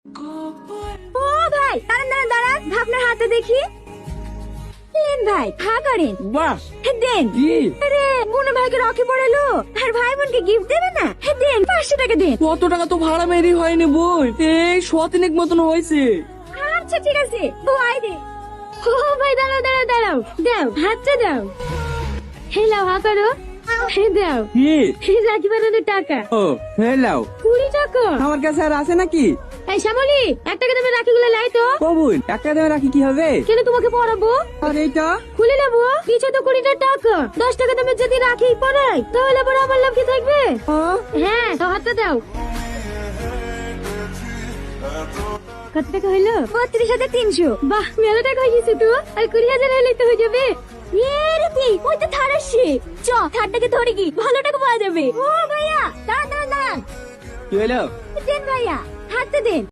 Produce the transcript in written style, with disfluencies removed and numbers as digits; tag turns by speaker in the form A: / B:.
A: ও ভাই দাঁড়ান দাঁড়ান দাঁড়ান, আপনার হাতে দেখি। দেন ভাই, হা করেন।
B: বাহ,
A: দেন।
B: কি
A: আরে বোন ভাইকে রাখি পড়ালো, আর ভাই বোনকে গিফট দেবে না? দেন 500 টাকা দেন।
B: কত টাকা তো ভাড়া মেরি হয়নি বোন, এই 100 মতন হয়েছে।
A: আচ্ছা ঠিক আছে, ও আই দে। ও ভাই দাঁড়াও দাঁড়াও দাঁড়াও, দাও হাতটা দাও। হেলাও হা করো, দাও।
B: কি
A: রাখি বানানোর টাকা
B: ও হ্যালো,
A: 20 টাকা।
B: আমার কাছে আর আছে নাকি?
A: এই শ্যামলি, 1 টাকা দামের রাখিগুলো লাই তো।
B: ও বোন, একটা দামে রাখি কি হবে?
A: কেন তোমাকে পরাবো?
B: আর এইটা
A: খুলে নেবো, নিচে তো 20 টাকা। 10 টাকা দামের যদি রাখি পরাই তাহলে আবার আমার লাভ কি থাকবে? হ্যাঁ তো হাতটা দাও। কত টাকা হইলো? 32,300। বাহ মেলা টাকা হয়ে গেছে তো, আর 20,000 হলে তো হয়ে যাবে। ওই তো থার আসছে, চ থারটাকে ধরে কি ভালো টাকা পাওয়া যাবে। ও ভাইয়া দাঁড়ান দাঁড়ান দাঁড়ান,
B: কি হলো?
A: দেন ভাইয়া হাতটা দেন।